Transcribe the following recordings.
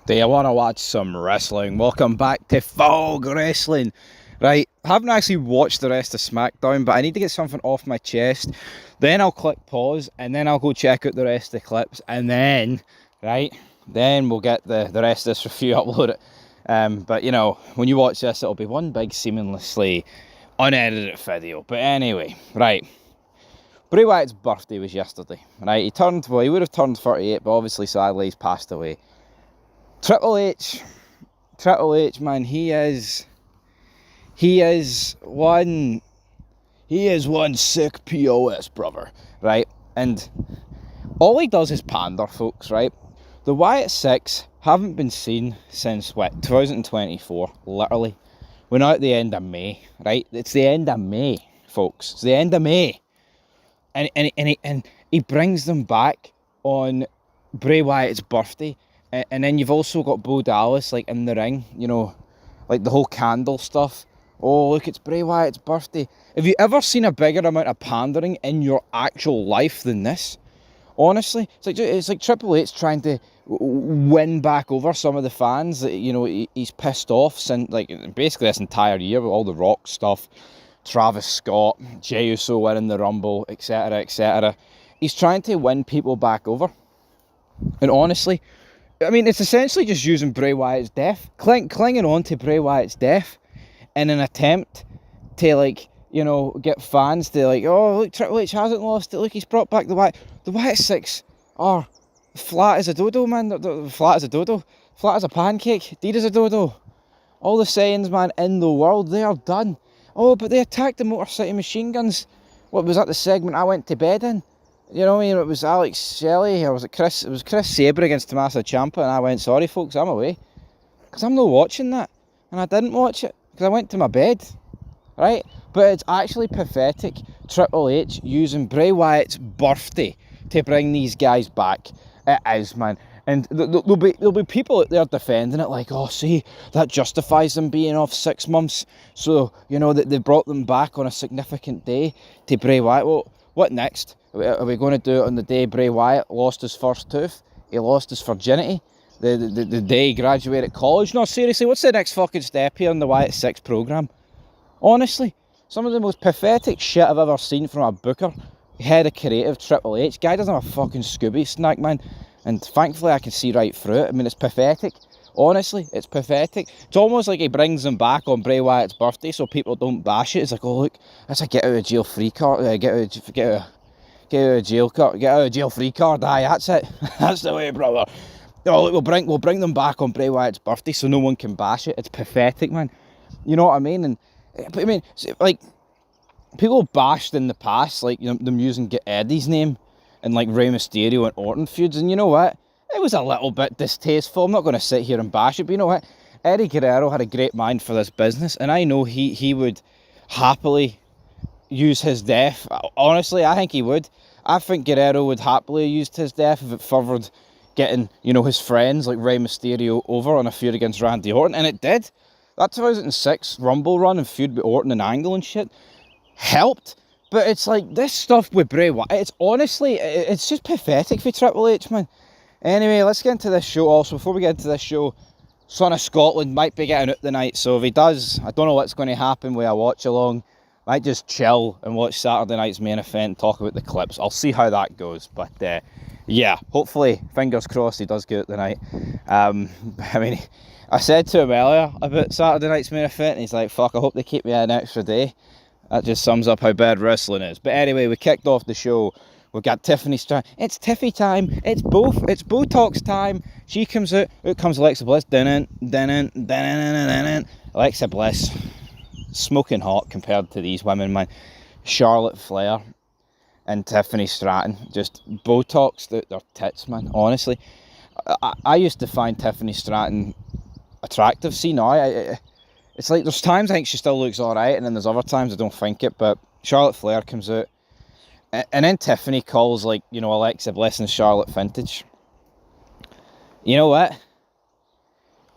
Do you want to watch some wrestling? Welcome back to Fog Wrestling. Right, I haven't actually watched the rest of SmackDown, but I need to get something off my chest. Then I'll click pause, and then I'll go check out the rest of the clips, and then, then we'll get the rest of this review, upload it. But, you know, when you watch this, it'll be one big, seamlessly unedited video. But anyway, right. Bray Wyatt's birthday was yesterday, right? He would have turned 38, but obviously sadly he's passed away. Triple H, man, he is one sick POS, brother, right? And all he does is pander, folks, right? The Wyatt 6 haven't been seen since, 2024, literally. We're now at the end of May, right? It's the end of May, folks. It's the end of May. And he brings them back on Bray Wyatt's birthday. And then you've also got Bo Dallas, like, in the ring, you know, like the whole candle stuff. Oh, look, it's Bray Wyatt's birthday. Have you ever seen a bigger amount of pandering in your actual life than this? Honestly, it's like Triple H trying to win back over some of the fans that, you know, he's pissed off since, like, basically this entire year with all the Rock stuff, Travis Scott, Jey Uso winning the Rumble, etc., etc. He's trying to win people back over. And honestly, I mean, it's essentially just using Bray Wyatt's death, clinging on to Bray Wyatt's death in an attempt to, like, you know, get fans to, like, oh, look, Triple H hasn't lost it, look, he's brought back the Wyatt. The Wyatt 6 are flat as a dodo, man. They're flat as a dodo, flat as a pancake, dead as a dodo. All the sayings, man, in the world, they are done. Oh, but they attacked the Motor City Machine Guns. What was that, the segment I went to bed in? You know, I mean, it was Alex Shelley, or was it Chris? It was Chris Sabre against Tommaso Ciampa, and I went, sorry folks, I'm away. Because I'm not watching that. And I didn't watch it, because I went to my bed. Right? But it's actually pathetic, Triple H using Bray Wyatt's birthday to bring these guys back. It is, man. And there'll be people out there defending it, like, oh, see, that justifies them being off 6 months. So, you know, that they brought them back on a significant day to Bray Wyatt. Well, what next? Are we going to do it on the day Bray Wyatt lost his first tooth? He lost his virginity? The day he graduated college? No, seriously, what's the next fucking step here in the Wyatt 6 programme? Honestly, some of the most pathetic shit I've ever seen from a booker, head of creative, Triple H. Guy doesn't have a fucking Scooby snack, man. And thankfully I can see right through it. I mean, it's pathetic. Honestly, it's pathetic. It's almost like he brings them back on Bray Wyatt's birthday so people don't bash it. It's like, oh, look, that's a get out of jail free card. Get out of jail free card. Aye, that's it. That's the way, brother. Oh, look, we'll bring them back on Bray Wyatt's birthday so no one can bash it. It's pathetic, man. You know what I mean? And but I mean, like, people bashed in the past, like, you know, them using Eddie's name and, like, Rey Mysterio and Orton feuds, and you know what? It was a little bit distasteful. I'm not going to sit here and bash it, but you know what? Eddie Guerrero had a great mind for this business, and I know he would happily use his death. Honestly, I think he would. I think Guerrero would happily have used his death if it furthered getting, you know, his friends like Rey Mysterio over on a feud against Randy Orton, and it did. That 2006 Rumble run and feud with Orton and Angle and shit helped, but it's like this stuff with Bray Wyatt, it's honestly, it's just pathetic for Triple H, man. Anyway, let's get into this show. Also, before we get into this show, Son of Scotland might be getting out tonight, so if he does, I don't know what's going to happen with a watch along. Might just chill and watch Saturday night's main event, talk about the clips. I'll see how that goes, but yeah, hopefully, fingers crossed, he does get out tonight. I mean, I said to him earlier about Saturday night's main event, and he's like, fuck, I hope they keep me an extra day. That just sums up how bad wrestling is. But anyway, we kicked off the show. We've got Tiffany Stratton. It's Tiffy time. It's Botox time. She comes out. Out comes Alexa Bliss. Alexa Bliss, smoking hot compared to these women, man. Charlotte Flair and Tiffany Stratton just Botoxed out their tits, man. Honestly, I used to find Tiffany Stratton attractive. See now, it's like there's times I think she still looks alright, and then there's other times I don't think it. But Charlotte Flair comes out, and then Tiffany calls, like, you know, Alexa Bliss and Charlotte vintage. You know what?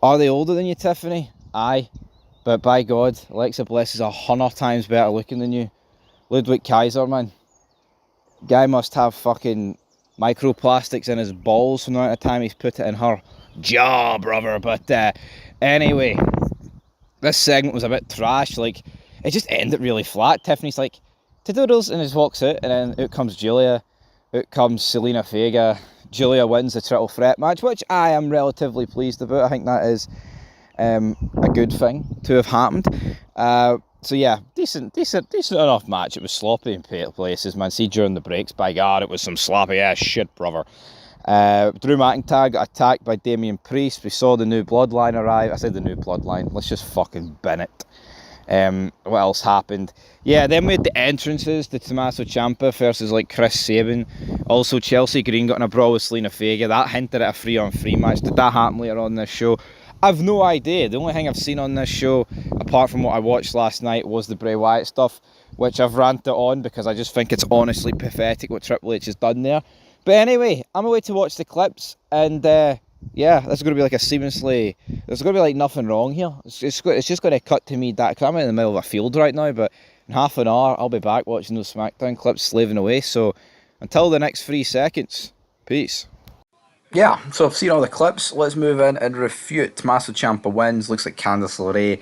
Are they older than you, Tiffany? Aye, but by God, Alexa Bliss is 100 times better looking than you. Ludwig Kaiser, man, guy must have fucking microplastics in his balls from the amount of time he's put it in her jaw, brother. But anyway, this segment was a bit trash. Like, it just ended really flat. Tiffany's like, "Toodles," and just walks out, and then out comes Julia. Out comes Selena Vega. Julia wins the triple threat match, which I am relatively pleased about. I think that is a good thing to have happened. So yeah, decent enough match. It was sloppy in places, man. See, during the breaks, by God, it was some sloppy ass shit, brother. Drew McIntyre got attacked by Damian Priest. We saw the new bloodline arrive. I said the new bloodline. Let's just fucking bin it. What else happened? Yeah, then we had the entrances to Tommaso Ciampa versus like Chris Sabin. Also, Chelsea Green got in a brawl with Selena Vega. That hinted at a 3-on-3 match. Did that happen later on this show? I've no idea. The only thing I've seen on this show, apart from what I watched last night, was the Bray Wyatt stuff, which I've ranted on because I just think it's honestly pathetic what Triple H has done there. But anyway, I'm away to watch the clips, and yeah, this is going to be like a seamlessly... There's going to be like nothing wrong here. It's just going to cut to me, because I'm in the middle of a field right now, but in half an hour, I'll be back watching those SmackDown clips, slaving away. So, until the next 3 seconds, peace. Yeah, so I've seen all the clips. Let's move in and refute. Tommaso Ciampa wins. Looks like Candice LeRae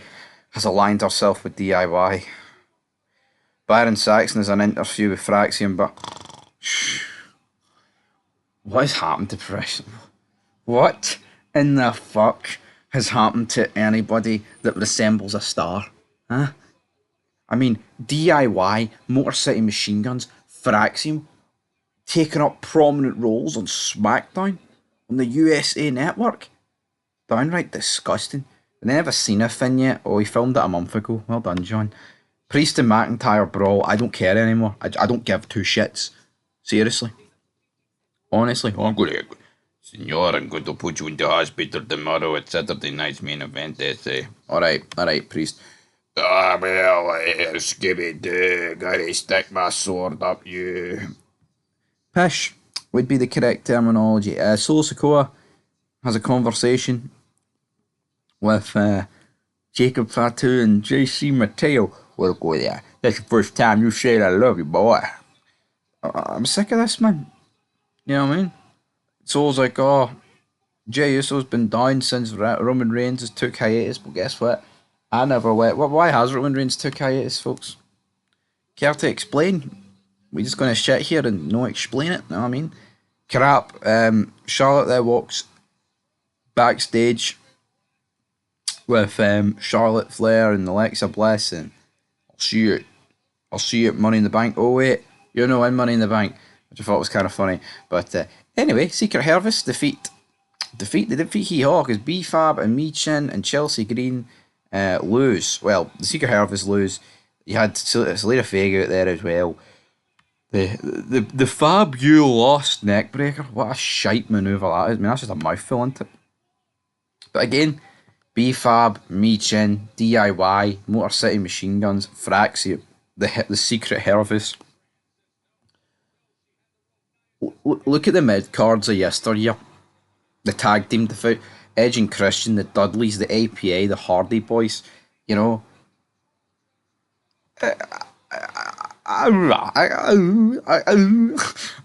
has aligned herself with DIY. Byron Saxton has an interview with Fraxium, but... What has happened to professional? What in the fuck has happened to anybody that resembles a star? Huh? I mean, DIY, Motor City Machine Guns, Fraxium, taking up prominent roles on SmackDown, on the USA Network. Downright disgusting. I never seen a thing yet. Oh, he filmed it a month ago. Well done, John. Priest and McIntyre brawl. I don't care anymore. I don't give two shits. Seriously. Honestly. Oh, I'm going to put you in the hospital tomorrow at Saturday night's main event, they say. Alright, Priest. Ah, well, Skibby-Doo, gotta stick my sword up you. Pish would be the correct terminology. Solo Sikoa has a conversation with Jacob Fatu and JC Mateo. Well, go there. That's the first time you said I love you, boy. I'm sick of this, man. You know what I mean? Solo's like, oh, Jey Uso's been down since Roman Reigns has took hiatus, but guess what? I never went. Why has Roman Reigns took hiatus, folks? Care to explain? We're just going to sit here and not explain it, you know what I mean? Crap. Charlotte there walks backstage with Charlotte Flair and Alexa Bliss, and I'll see you at Money in the Bank. Oh wait, you're not in Money in the Bank, which I thought was kind of funny. But anyway, Secret Harvest they defeat Hee Haw because B-Fab and Michin and Chelsea Green lose. Well, the Secret Harvest lose. You had Selena Vega out there as well. The Fab You lost neckbreaker. What a shite manoeuvre that is. I mean, that's just a mouthful, isn't it? But again, B-Fab, Michin, DIY, Motor City Machine Guns, Fraxium, the Secret Harvest. Look at the mid cards of yesteryear. The tag team default, Edge and Christian, the Dudleys, the APA, the Hardy Boys. You know, I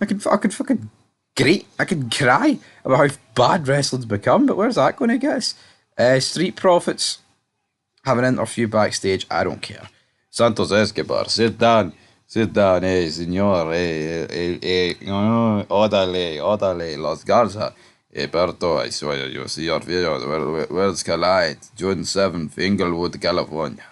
could fucking great. I could cry about how bad wrestling's become. But where's that going to get us? Street Profits have an interview backstage. I don't care. Santos Escobar, sit down, señor, órale, Los Garza. Berto, I saw you see your video. Where's Calite? June 7th, Inglewood, California.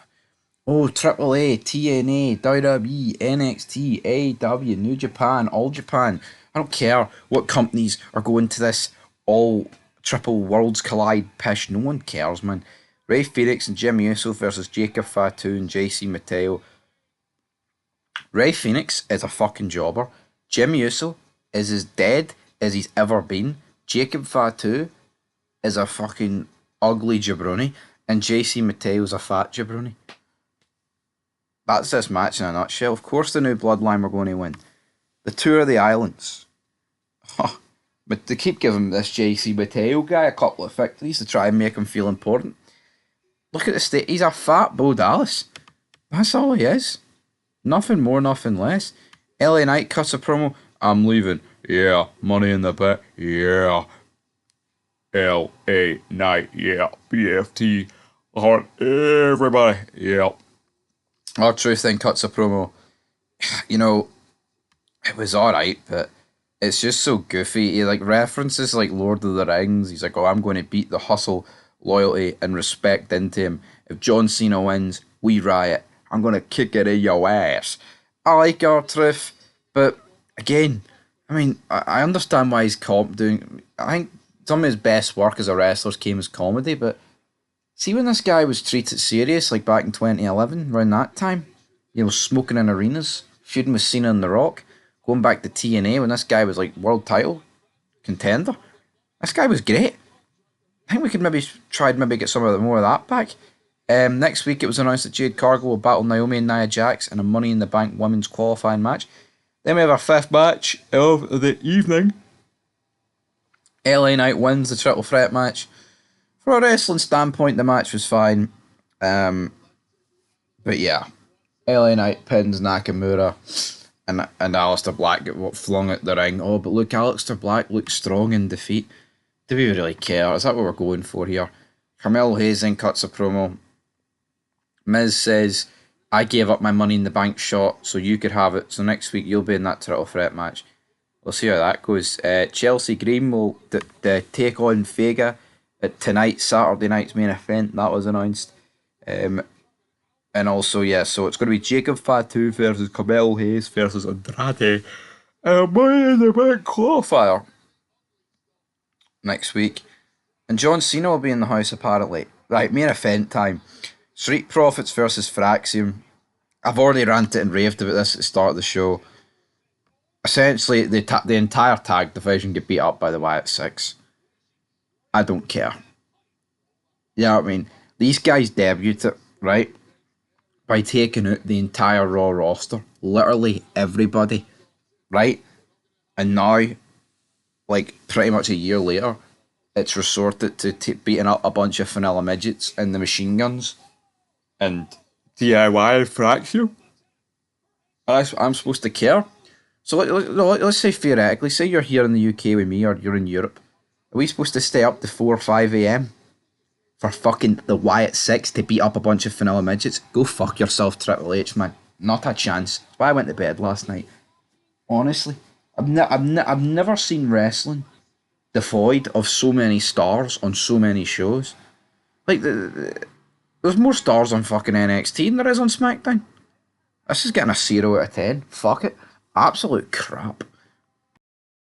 Oh, AAA, TNA, WWE, NXT, AEW, New Japan, All Japan. I don't care what companies are going to this all triple worlds collide pish. No one cares, man. Rey Fenix and Jimmy Uso versus Jacob Fatu and JC Mateo. Rey Fenix is a fucking jobber. Jimmy Uso is as dead as he's ever been. Jacob Fatu is a fucking ugly jabroni. And JC Mateo's a fat jabroni. That's this match in a nutshell. Of course the new bloodline were going to win. The Tour of the Islands. Oh, but they keep giving this JC Mateo guy a couple of victories to try and make him feel important. Look at the state. He's a fat Bo Dallas. That's all he is. Nothing more, nothing less. LA Knight cuts a promo. I'm leaving. Yeah. Money in the Bank. Yeah. LA Knight, yeah, BFT on everybody, yeah. R-Truth then cuts a promo. You know, it was alright, but it's just so goofy. He like references like Lord of the Rings. He's like, "Oh, I'm going to beat the hustle, loyalty, and respect into him. If John Cena wins, we riot. I'm going to kick it in your ass." I like R-Truth, but again, I mean, I understand why he's doing. I think some of his best work as a wrestler came as comedy, but see when this guy was treated serious, like back in 2011, around that time, smoking in arenas, feuding with Cena and The Rock, going back to TNA when this guy was like world title contender. This guy was great. I think we could maybe get some of the more of that back. Next week it was announced that Jade Cargill will battle Naomi and Nia Jax in a Money in the Bank women's qualifying match. Then we have our fifth match of the evening. LA Knight wins the triple threat match. From a wrestling standpoint, the match was fine. But yeah, LA Knight pins Nakamura and Aleister Black get flung at the ring. Oh, but look, Aleister Black looks strong in defeat. Do we really care? Is that what we're going for here? Carmelo Hayes then cuts a promo. Miz says, "I gave up my Money in the Bank shot so you could have it. So next week you'll be in that triple threat match." We'll see how that goes. Chelsea Green will take on Vega at tonight's Saturday night's main event. That was announced. And also, yeah, so it's going to be Jacob Fatu versus Carmelo Hayes versus Andrade. Money in the Bank qualifier next week. And John Cena will be in the house apparently. Right, main event time. Street Profits versus Fraxium. I've already ranted and raved about this at the start of the show. Essentially, the entire tag division get beat up by the Wyatt Six. I don't care. You know what I mean? These guys debuted it, right? By taking out the entire Raw roster. Literally everybody. Right? And now, like, pretty much a year later, it's resorted to beating up a bunch of vanilla midgets and the machine guns. And DIY Fraxium. I'm supposed to care. So let's say theoretically, say you're here in the UK with me or you're in Europe. Are we supposed to stay up to 4 or 5 a.m. for fucking the Wyatt Six to beat up a bunch of vanilla midgets? Go fuck yourself, Triple H, man. Not a chance. That's why I went to bed last night. Honestly, I've never seen wrestling devoid of so many stars on so many shows. Like, there's more stars on fucking NXT than there is on SmackDown. This is getting a 0 out of 10. Fuck it. Absolute crap.